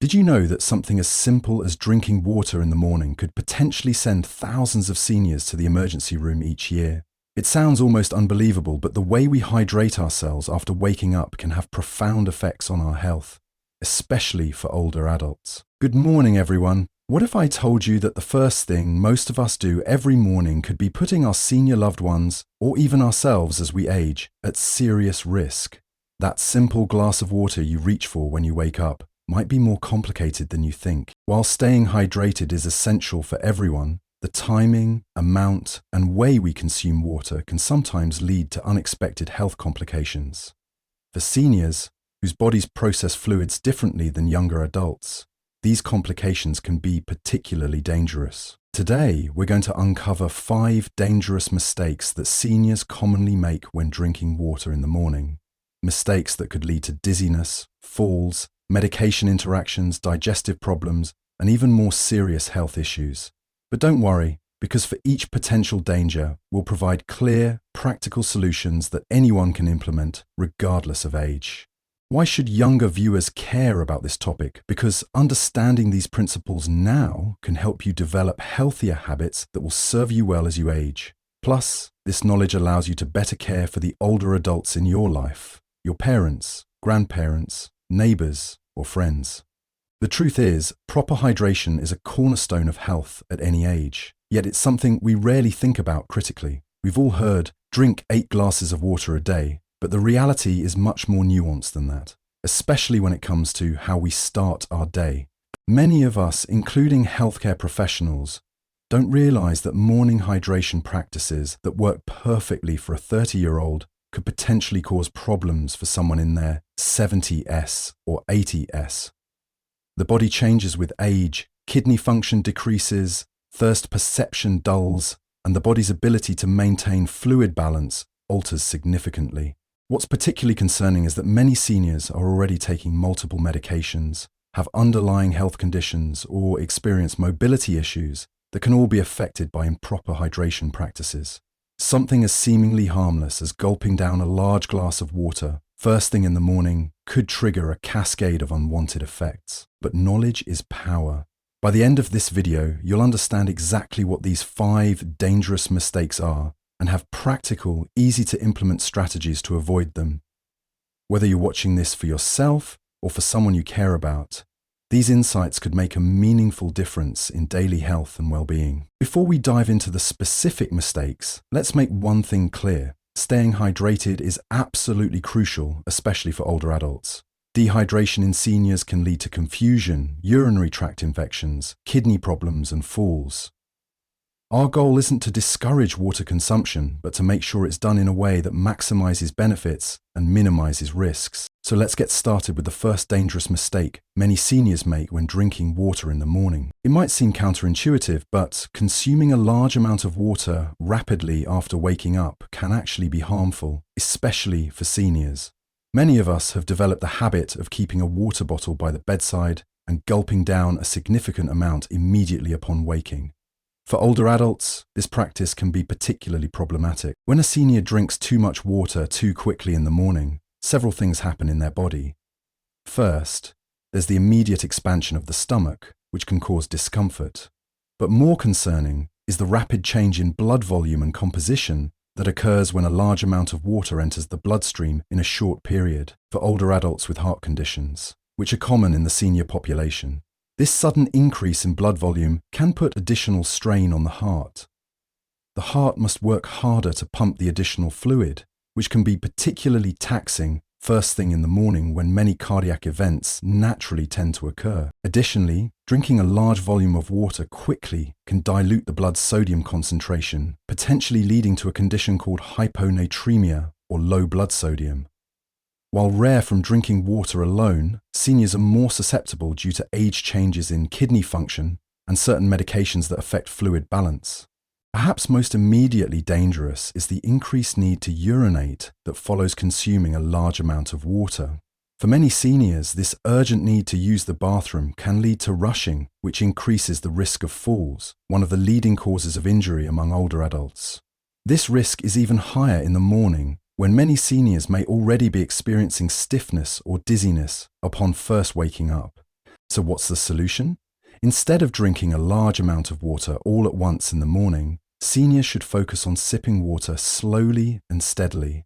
Did you know that something as simple as drinking water in the morning could potentially send thousands of seniors to the emergency room each year? It sounds almost unbelievable, but the way we hydrate ourselves after waking up can have profound effects on our health, especially for older adults. Good morning, everyone. What if I told you that the first thing most of us do every morning could be putting our senior loved ones, or even ourselves as we age, at serious risk? That simple glass of water you reach for when you wake up might be more complicated than you think. While staying hydrated is essential for everyone, the timing, amount, and way we consume water can sometimes lead to unexpected health complications. For seniors, whose bodies process fluids differently than younger adults, these complications can be particularly dangerous. Today, we're going to uncover 5 dangerous mistakes that seniors commonly make when drinking water in the morning. Mistakes that could lead to dizziness, falls, medication interactions, digestive problems, and even more serious health issues. But don't worry, because for each potential danger, we'll provide clear, practical solutions that anyone can implement, regardless of age. Why should younger viewers care about this topic? Because understanding these principles now can help you develop healthier habits that will serve you well as you age. Plus, this knowledge allows you to better care for the older adults in your life, your parents, grandparents, neighbors, or friends. The truth is, proper hydration is a cornerstone of health at any age, yet it's something we rarely think about critically. We've all heard, drink 8 glasses of water a day, but the reality is much more nuanced than that, especially when it comes to how we start our day. Many of us, including healthcare professionals, don't realize that morning hydration practices that work perfectly for a 30-year-old could potentially cause problems for someone in their 70s or 80s. The body changes with age, kidney function decreases, thirst perception dulls, and the body's ability to maintain fluid balance alters significantly. What's particularly concerning is that many seniors are already taking multiple medications, have underlying health conditions, or experience mobility issues that can all be affected by improper hydration practices. Something as seemingly harmless as gulping down a large glass of water first thing in the morning could trigger a cascade of unwanted effects. But knowledge is power. By the end of this video, you'll understand exactly what these 5 dangerous mistakes are and have practical, easy-to-implement strategies to avoid them. Whether you're watching this for yourself or for someone you care about, these insights could make a meaningful difference in daily health and well-being. Before we dive into the specific mistakes, let's make one thing clear. Staying hydrated is absolutely crucial, especially for older adults. Dehydration in seniors can lead to confusion, urinary tract infections, kidney problems, and falls. Our goal isn't to discourage water consumption, but to make sure it's done in a way that maximizes benefits and minimizes risks. So let's get started with the first dangerous mistake many seniors make when drinking water in the morning. It might seem counterintuitive, but consuming a large amount of water rapidly after waking up can actually be harmful, especially for seniors. Many of us have developed the habit of keeping a water bottle by the bedside and gulping down a significant amount immediately upon waking. For older adults, this practice can be particularly problematic. When a senior drinks too much water too quickly in the morning, several things happen in their body. First, there's the immediate expansion of the stomach, which can cause discomfort. But more concerning is the rapid change in blood volume and composition that occurs when a large amount of water enters the bloodstream in a short period for older adults with heart conditions, which are common in the senior population. This sudden increase in blood volume can put additional strain on the heart. The heart must work harder to pump the additional fluid, which can be particularly taxing first thing in the morning when many cardiac events naturally tend to occur. Additionally, drinking a large volume of water quickly can dilute the blood's sodium concentration, potentially leading to a condition called hyponatremia or low blood sodium. While rare from drinking water alone, seniors are more susceptible due to age changes in kidney function and certain medications that affect fluid balance. Perhaps most immediately dangerous is the increased need to urinate that follows consuming a large amount of water. For many seniors, this urgent need to use the bathroom can lead to rushing, which increases the risk of falls, one of the leading causes of injury among older adults. This risk is even higher in the morning, when many seniors may already be experiencing stiffness or dizziness upon first waking up. So what's the solution? Instead of drinking a large amount of water all at once in the morning, seniors should focus on sipping water slowly and steadily.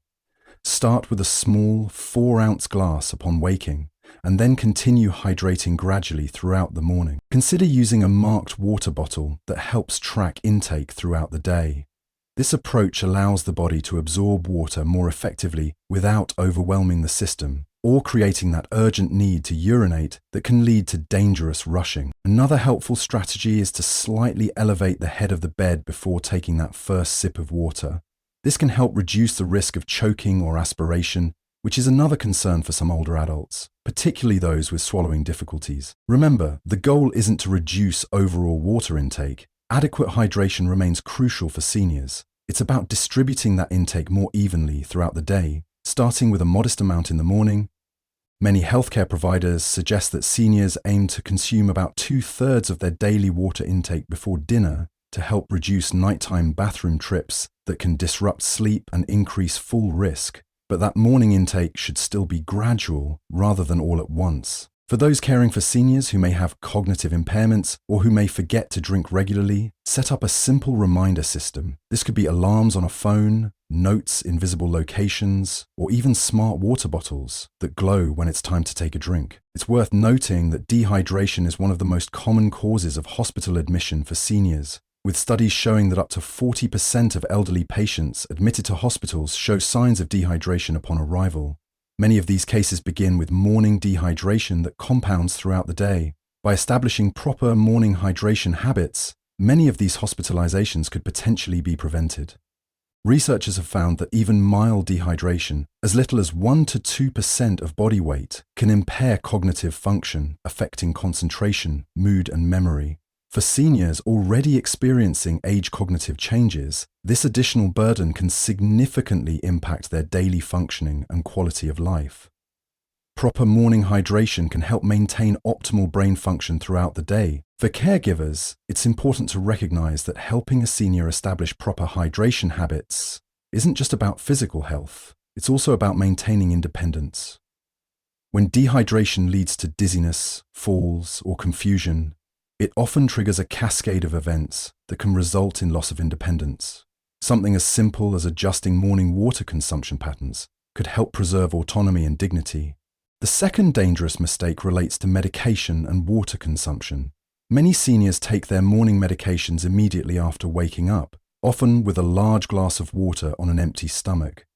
Start with a small 4-ounce glass upon waking, and then continue hydrating gradually throughout the morning. Consider using a marked water bottle that helps track intake throughout the day. This approach allows the body to absorb water more effectively without overwhelming the system, or creating that urgent need to urinate that can lead to dangerous rushing. Another helpful strategy is to slightly elevate the head of the bed before taking that first sip of water. This can help reduce the risk of choking or aspiration, which is another concern for some older adults, particularly those with swallowing difficulties. Remember, the goal isn't to reduce overall water intake. Adequate hydration remains crucial for seniors. It's about distributing that intake more evenly throughout the day, starting with a modest amount in the morning. Many healthcare providers suggest that seniors aim to consume about 2/3 of their daily water intake before dinner to help reduce nighttime bathroom trips that can disrupt sleep and increase fall risk. But that morning intake should still be gradual rather than all at once. For those caring for seniors who may have cognitive impairments or who may forget to drink regularly, set up a simple reminder system. This could be alarms on a phone, notes in visible locations, or even smart water bottles that glow when it's time to take a drink. It's worth noting that dehydration is one of the most common causes of hospital admission for seniors, with studies showing that up to 40% of elderly patients admitted to hospitals show signs of dehydration upon arrival. Many of these cases begin with morning dehydration that compounds throughout the day. By establishing proper morning hydration habits, many of these hospitalizations could potentially be prevented. Researchers have found that even mild dehydration, as little as 1 to 2% of body weight, can impair cognitive function, affecting concentration, mood, and memory. For seniors already experiencing age cognitive changes, this additional burden can significantly impact their daily functioning and quality of life. Proper morning hydration can help maintain optimal brain function throughout the day. For caregivers, it's important to recognize that helping a senior establish proper hydration habits isn't just about physical health, it's also about maintaining independence. When dehydration leads to dizziness, falls, or confusion, it often triggers a cascade of events that can result in loss of independence. Something as simple as adjusting morning water consumption patterns could help preserve autonomy and dignity. The second dangerous mistake relates to medication and water consumption. Many seniors take their morning medications immediately after waking up, often with a large glass of water on an empty stomach.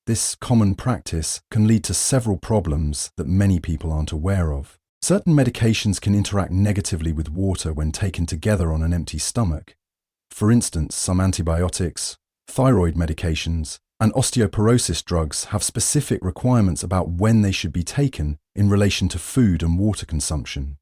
This common practice can lead to several problems that many people aren't aware of. Certain medications can interact negatively with water when taken together on an empty stomach. For instance, some antibiotics, thyroid medications, and osteoporosis drugs have specific requirements about when they should be taken in relation to food and water consumption.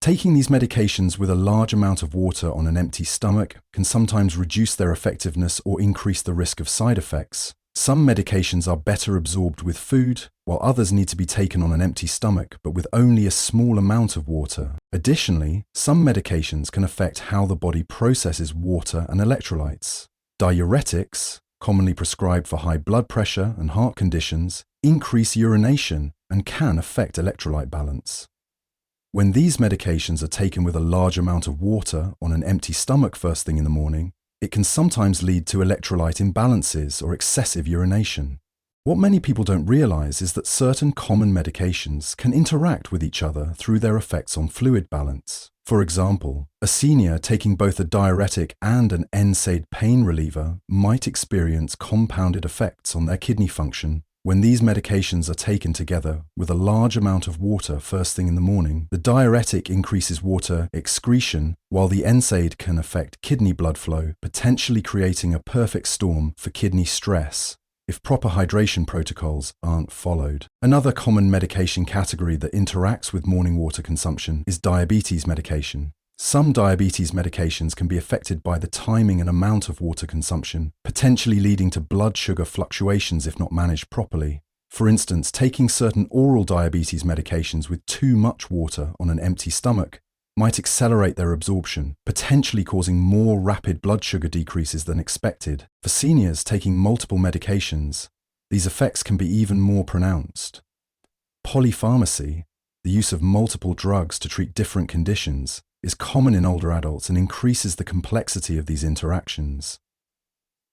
Taking these medications with a large amount of water on an empty stomach can sometimes reduce their effectiveness or increase the risk of side effects. Some medications are better absorbed with food, while others need to be taken on an empty stomach but with only a small amount of water. Additionally, some medications can affect how the body processes water and electrolytes. Diuretics, commonly prescribed for high blood pressure and heart conditions, increase urination and can affect electrolyte balance. When these medications are taken with a large amount of water on an empty stomach first thing in the morning, it can sometimes lead to electrolyte imbalances or excessive urination. What many people don't realize is that certain common medications can interact with each other through their effects on fluid balance. For example, a senior taking both a diuretic and an NSAID pain reliever might experience compounded effects on their kidney function. When these medications are taken together with a large amount of water first thing in the morning, the diuretic increases water excretion, while the NSAID can affect kidney blood flow, potentially creating a perfect storm for kidney stress if proper hydration protocols aren't followed. Another common medication category that interacts with morning water consumption is diabetes medication. Some diabetes medications can be affected by the timing and amount of water consumption, potentially leading to blood sugar fluctuations if not managed properly. For instance, taking certain oral diabetes medications with too much water on an empty stomach might accelerate their absorption, potentially causing more rapid blood sugar decreases than expected. For seniors taking multiple medications, these effects can be even more pronounced. Polypharmacy, the use of multiple drugs to treat different conditions, is common in older adults and increases the complexity of these interactions.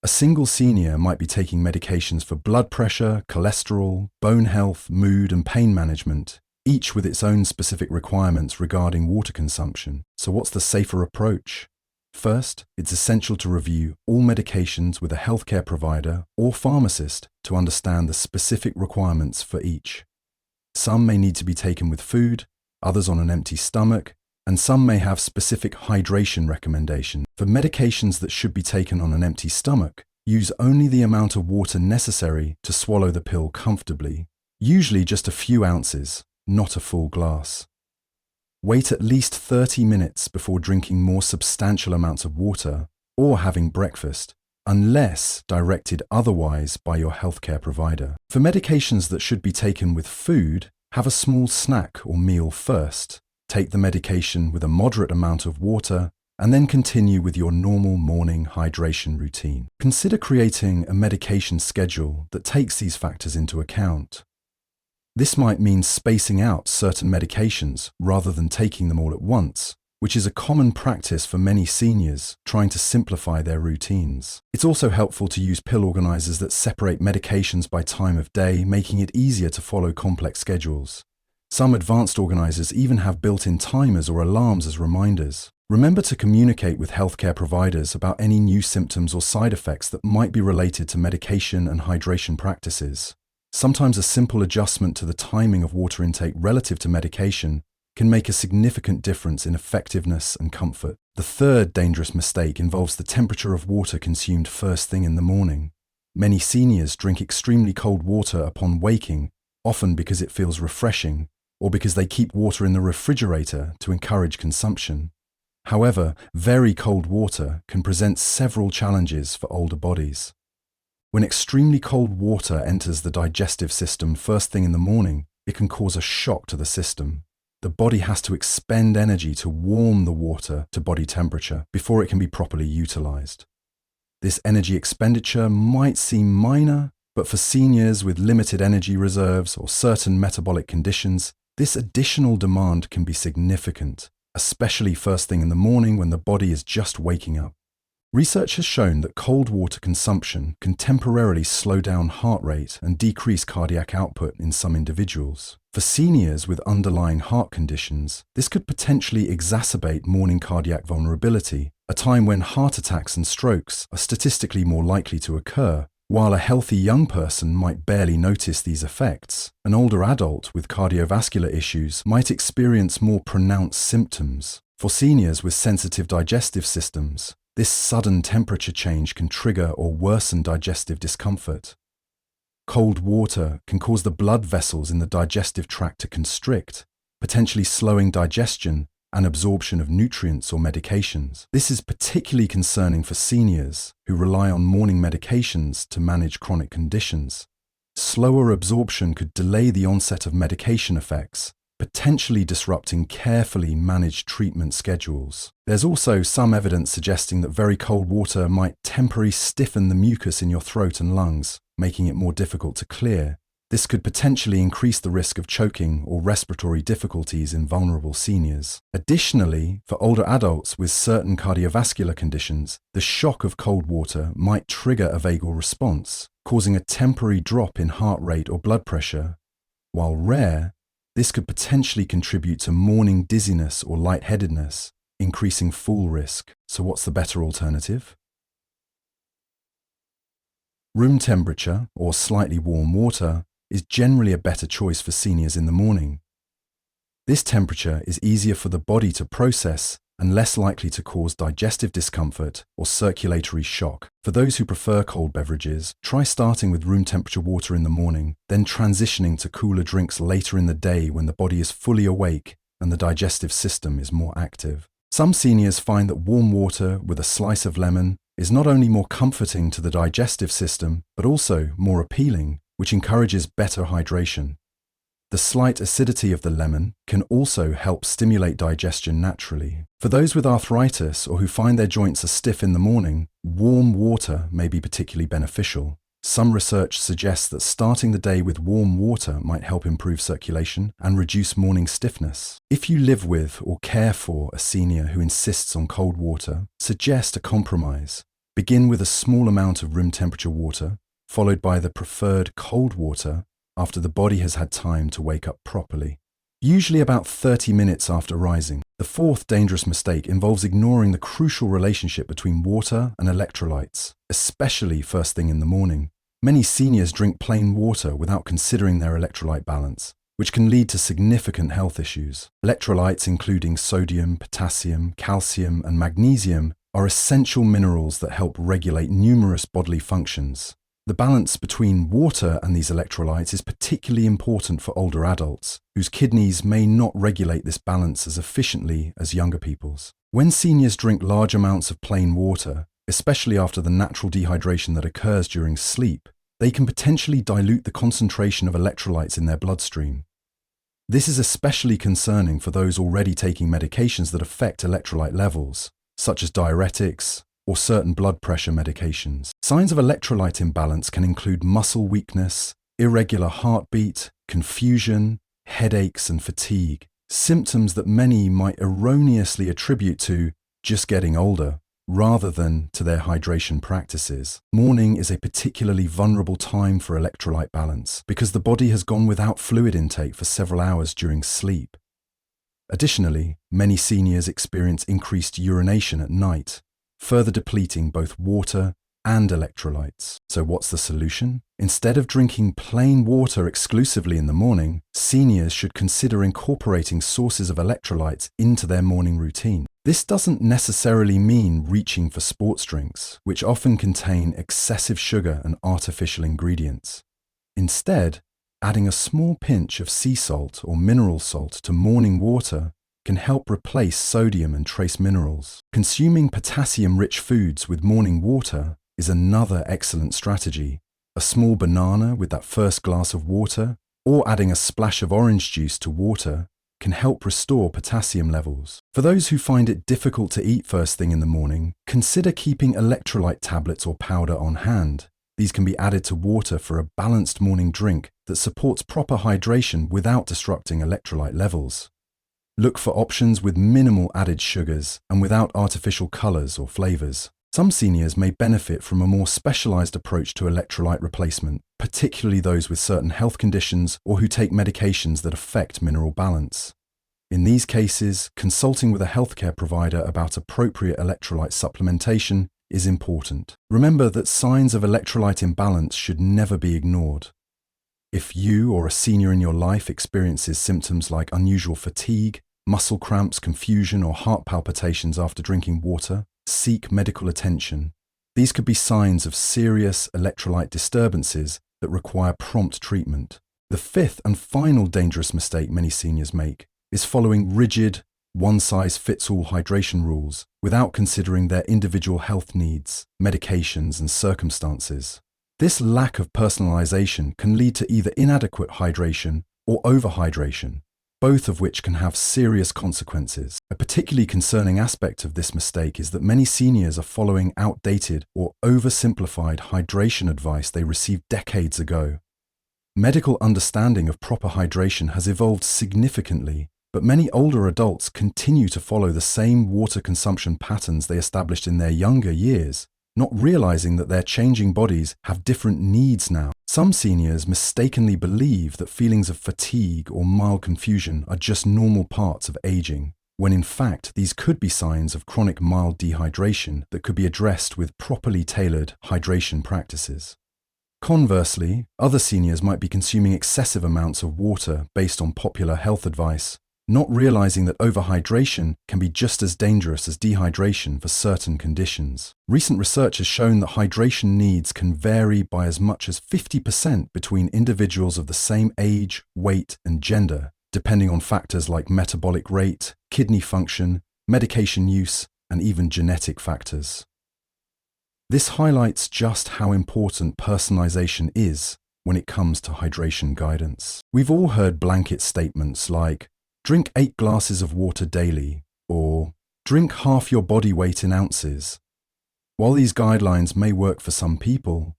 A single senior might be taking medications for blood pressure, cholesterol, bone health, mood, and pain management, each with its own specific requirements regarding water consumption. So what's the safer approach? First, it's essential to review all medications with a healthcare provider or pharmacist to understand the specific requirements for each. Some may need to be taken with food, others on an empty stomach, and some may have specific hydration recommendations. For medications that should be taken on an empty stomach, use only the amount of water necessary to swallow the pill comfortably, usually just a few ounces, not a full glass. Wait at least 30 minutes before drinking more substantial amounts of water or having breakfast, unless directed otherwise by your healthcare provider. For medications that should be taken with food, have a small snack or meal first. Take the medication with a moderate amount of water, and then continue with your normal morning hydration routine. Consider creating a medication schedule that takes these factors into account. This might mean spacing out certain medications rather than taking them all at once, which is a common practice for many seniors trying to simplify their routines. It's also helpful to use pill organizers that separate medications by time of day, making it easier to follow complex schedules. Some advanced organizers even have built-in timers or alarms as reminders. Remember to communicate with healthcare providers about any new symptoms or side effects that might be related to medication and hydration practices. Sometimes a simple adjustment to the timing of water intake relative to medication can make a significant difference in effectiveness and comfort. The third dangerous mistake involves the temperature of water consumed first thing in the morning. Many seniors drink extremely cold water upon waking, often because it feels refreshing, or because they keep water in the refrigerator to encourage consumption. However, very cold water can present several challenges for older bodies. When extremely cold water enters the digestive system first thing in the morning, it can cause a shock to the system. The body has to expend energy to warm the water to body temperature before it can be properly utilized. This energy expenditure might seem minor, but for seniors with limited energy reserves or certain metabolic conditions, this additional demand can be significant, especially first thing in the morning when the body is just waking up. Research has shown that cold water consumption can temporarily slow down heart rate and decrease cardiac output in some individuals. For seniors with underlying heart conditions, this could potentially exacerbate morning cardiac vulnerability, a time when heart attacks and strokes are statistically more likely to occur. While a healthy young person might barely notice these effects, an older adult with cardiovascular issues might experience more pronounced symptoms. For seniors with sensitive digestive systems, this sudden temperature change can trigger or worsen digestive discomfort. Cold water can cause the blood vessels in the digestive tract to constrict, potentially slowing digestion and absorption of nutrients or medications. This is particularly concerning for seniors who rely on morning medications to manage chronic conditions. Slower absorption could delay the onset of medication effects, potentially disrupting carefully managed treatment schedules. There's also some evidence suggesting that very cold water might temporarily stiffen the mucus in your throat and lungs, making it more difficult to clear. This could potentially increase the risk of choking or respiratory difficulties in vulnerable seniors. Additionally, for older adults with certain cardiovascular conditions, the shock of cold water might trigger a vagal response, causing a temporary drop in heart rate or blood pressure. While rare, this could potentially contribute to morning dizziness or lightheadedness, increasing fall risk. So what's the better alternative? Room temperature, or slightly warm water, is generally a better choice for seniors in the morning. This temperature is easier for the body to process and less likely to cause digestive discomfort or circulatory shock. For those who prefer cold beverages, try starting with room temperature water in the morning, then transitioning to cooler drinks later in the day when the body is fully awake and the digestive system is more active. Some seniors find that warm water with a slice of lemon is not only more comforting to the digestive system, but also more appealing, which encourages better hydration. The slight acidity of the lemon can also help stimulate digestion naturally. For those with arthritis or who find their joints are stiff in the morning, warm water may be particularly beneficial. Some research suggests that starting the day with warm water might help improve circulation and reduce morning stiffness. If you live with or care for a senior who insists on cold water, suggest a compromise. Begin with a small amount of room temperature water, followed by the preferred cold water after the body has had time to wake up properly. Usually about 30 minutes after rising. The fourth dangerous mistake involves ignoring the crucial relationship between water and electrolytes, especially first thing in the morning. Many seniors drink plain water without considering their electrolyte balance, which can lead to significant health issues. Electrolytes, including sodium, potassium, calcium, and magnesium, are essential minerals that help regulate numerous bodily functions. The balance between water and these electrolytes is particularly important for older adults, whose kidneys may not regulate this balance as efficiently as younger people's. When seniors drink large amounts of plain water, especially after the natural dehydration that occurs during sleep, they can potentially dilute the concentration of electrolytes in their bloodstream. This is especially concerning for those already taking medications that affect electrolyte levels, such as diuretics, or certain blood pressure medications. Signs of electrolyte imbalance can include muscle weakness, irregular heartbeat, confusion, headaches, and fatigue, symptoms that many might erroneously attribute to just getting older, rather than to their hydration practices. Morning is a particularly vulnerable time for electrolyte balance because the body has gone without fluid intake for several hours during sleep. Additionally, many seniors experience increased urination at night, further depleting both water and electrolytes. So what's the solution? Instead of drinking plain water exclusively in the morning, seniors should consider incorporating sources of electrolytes into their morning routine. This doesn't necessarily mean reaching for sports drinks, which often contain excessive sugar and artificial ingredients. Instead, adding a small pinch of sea salt or mineral salt to morning water can help replace sodium and trace minerals. Consuming potassium-rich foods with morning water is another excellent strategy. A small banana with that first glass of water, or adding a splash of orange juice to water, can help restore potassium levels. For those who find it difficult to eat first thing in the morning, consider keeping electrolyte tablets or powder on hand. These can be added to water for a balanced morning drink that supports proper hydration without disrupting electrolyte levels. Look for options with minimal added sugars and without artificial colors or flavors. Some seniors may benefit from a more specialized approach to electrolyte replacement, particularly those with certain health conditions or who take medications that affect mineral balance. In these cases, consulting with a healthcare provider about appropriate electrolyte supplementation is important. Remember that signs of electrolyte imbalance should never be ignored. If you or a senior in your life experiences symptoms like unusual fatigue, muscle cramps, confusion, or heart palpitations after drinking water, seek medical attention. These could be signs of serious electrolyte disturbances that require prompt treatment. The fifth and final dangerous mistake many seniors make is following rigid, one-size-fits-all hydration rules without considering their individual health needs, medications, and circumstances. This lack of personalization can lead to either inadequate hydration or overhydration, both of which can have serious consequences. A particularly concerning aspect of this mistake is that many seniors are following outdated or oversimplified hydration advice they received decades ago. Medical understanding of proper hydration has evolved significantly, but many older adults continue to follow the same water consumption patterns they established in their younger years, not realizing that their changing bodies have different needs now. Some seniors mistakenly believe that feelings of fatigue or mild confusion are just normal parts of aging, when in fact these could be signs of chronic mild dehydration that could be addressed with properly tailored hydration practices. Conversely, other seniors might be consuming excessive amounts of water based on popular health advice, not realizing that overhydration can be just as dangerous as dehydration for certain conditions. Recent research has shown that hydration needs can vary by as much as 50% between individuals of the same age, weight, and gender, depending on factors like metabolic rate, kidney function, medication use, and even genetic factors. This highlights just how important personalization is when it comes to hydration guidance. We've all heard blanket statements like, drink 8 glasses of water daily, or drink half your body weight in ounces. While these guidelines may work for some people,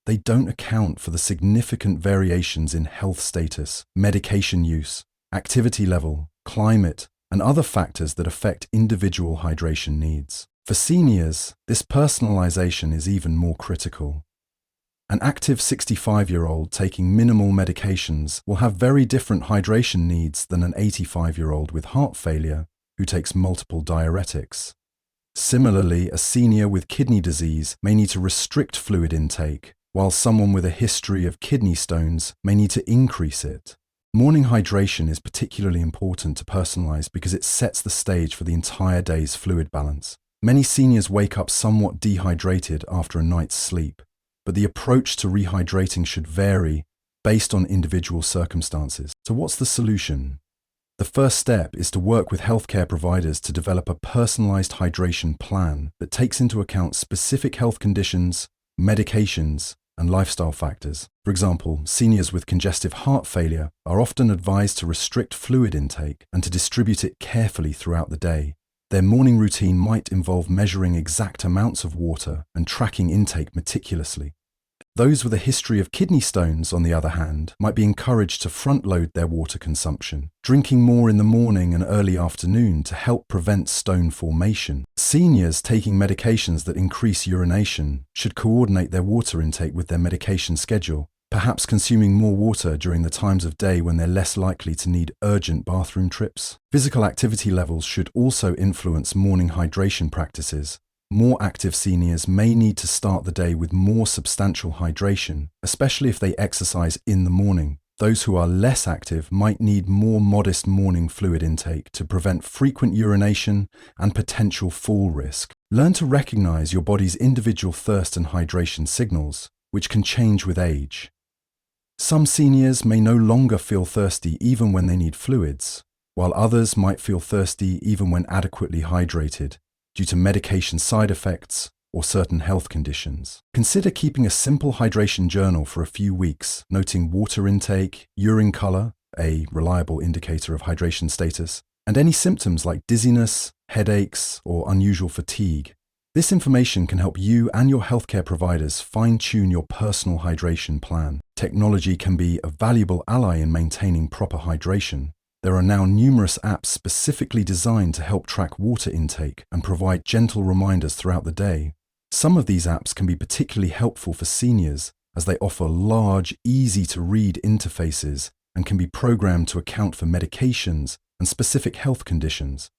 they don't account for the significant variations in health status, medication use, activity level, climate, and other factors that affect individual hydration needs. For seniors, this personalization is even more critical. An active 65-year-old taking minimal medications will have very different hydration needs than an 85-year-old with heart failure who takes multiple diuretics. Similarly, a senior with kidney disease may need to restrict fluid intake, while someone with a history of kidney stones may need to increase it. Morning hydration is particularly important to personalize because it sets the stage for the entire day's fluid balance. Many seniors wake up somewhat dehydrated after a night's sleep, but the approach to rehydrating should vary based on individual circumstances. So what's the solution? The first step is to work with healthcare providers to develop a personalized hydration plan that takes into account specific health conditions, medications, and lifestyle factors. For example, seniors with congestive heart failure are often advised to restrict fluid intake and to distribute it carefully throughout the day. Their morning routine might involve measuring exact amounts of water and tracking intake meticulously. Those with a history of kidney stones, on the other hand, might be encouraged to front-load their water consumption, drinking more in the morning and early afternoon to help prevent stone formation. Seniors taking medications that increase urination should coordinate their water intake with their medication schedule, perhaps consuming more water during the times of day when they're less likely to need urgent bathroom trips. Physical activity levels should also influence morning hydration practices. More active seniors may need to start the day with more substantial hydration, especially if they exercise in the morning. Those who are less active might need more modest morning fluid intake to prevent frequent urination and potential fall risk. Learn to recognize your body's individual thirst and hydration signals, which can change with age. Some seniors may no longer feel thirsty even when they need fluids, while others might feel thirsty even when adequately hydrated, due to medication side effects or certain health conditions. Consider keeping a simple hydration journal for a few weeks, noting water intake, urine color, a reliable indicator of hydration status, and any symptoms like dizziness, headaches, or unusual fatigue. This information can help you and your healthcare providers fine-tune your personal hydration plan. Technology can be a valuable ally in maintaining proper hydration. There are now numerous apps specifically designed to help track water intake and provide gentle reminders throughout the day. Some of these apps can be particularly helpful for seniors as they offer large, easy-to-read interfaces and can be programmed to account for medications and specific health conditions.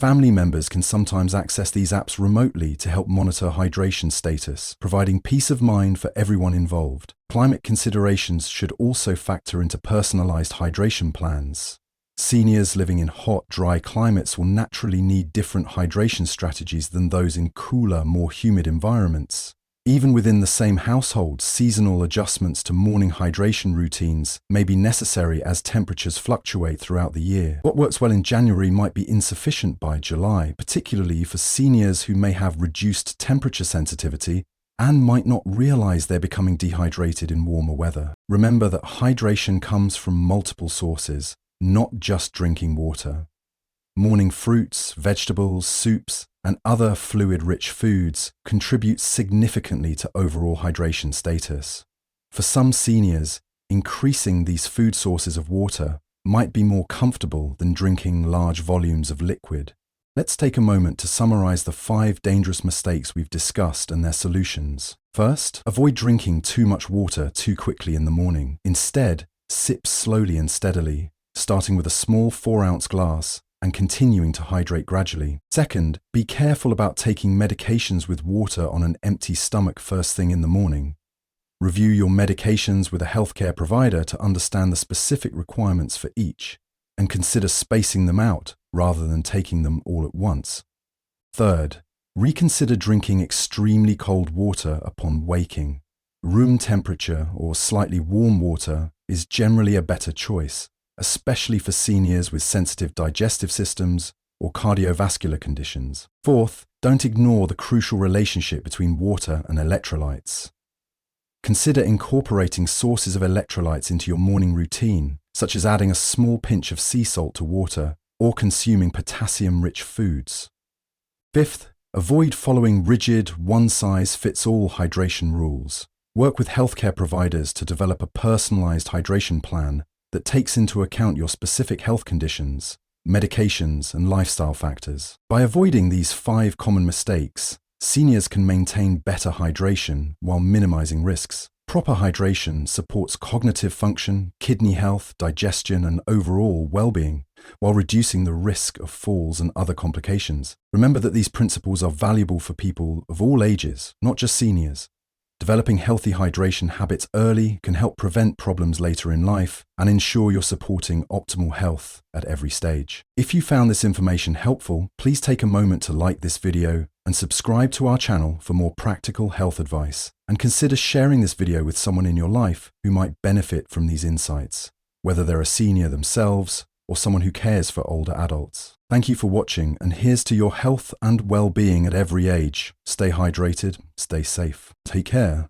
Family members can sometimes access these apps remotely to help monitor hydration status, providing peace of mind for everyone involved. Climate considerations should also factor into personalized hydration plans. Seniors living in hot, dry climates will naturally need different hydration strategies than those in cooler, more humid environments. Even within the same household, seasonal adjustments to morning hydration routines may be necessary as temperatures fluctuate throughout the year. What works well in January might be insufficient by July, particularly for seniors who may have reduced temperature sensitivity and might not realize they're becoming dehydrated in warmer weather. Remember that hydration comes from multiple sources, not just drinking water. Morning fruits, vegetables, soups, and other fluid-rich foods contribute significantly to overall hydration status. For some seniors, increasing these food sources of water might be more comfortable than drinking large volumes of liquid. Let's take a moment to summarize the 5 dangerous mistakes we've discussed and their solutions. First, avoid drinking too much water too quickly in the morning. Instead, sip slowly and steadily, starting with a small 4-ounce glass and continuing to hydrate gradually. Second, be careful about taking medications with water on an empty stomach first thing in the morning. Review your medications with a healthcare provider to understand the specific requirements for each, and consider spacing them out rather than taking them all at once. Third, reconsider drinking extremely cold water upon waking. Room temperature or slightly warm water is generally a better choice, especially for seniors with sensitive digestive systems or cardiovascular conditions. Fourth, don't ignore the crucial relationship between water and electrolytes. Consider incorporating sources of electrolytes into your morning routine, such as adding a small pinch of sea salt to water or consuming potassium-rich foods. Fifth, avoid following rigid, one-size-fits-all hydration rules. Work with healthcare providers to develop a personalized hydration plan that takes into account your specific health conditions, medications, and lifestyle factors. By avoiding these 5 common mistakes, seniors can maintain better hydration while minimizing risks. Proper hydration supports cognitive function, kidney health, digestion, and overall well-being, while reducing the risk of falls and other complications. Remember that these principles are valuable for people of all ages, not just seniors. Developing healthy hydration habits early can help prevent problems later in life and ensure you're supporting optimal health at every stage. If you found this information helpful, please take a moment to like this video and subscribe to our channel for more practical health advice. And consider sharing this video with someone in your life who might benefit from these insights, whether they're a senior themselves or someone who cares for older adults. Thank you for watching, and here's to your health and well-being at every age. Stay hydrated, stay safe. Take care.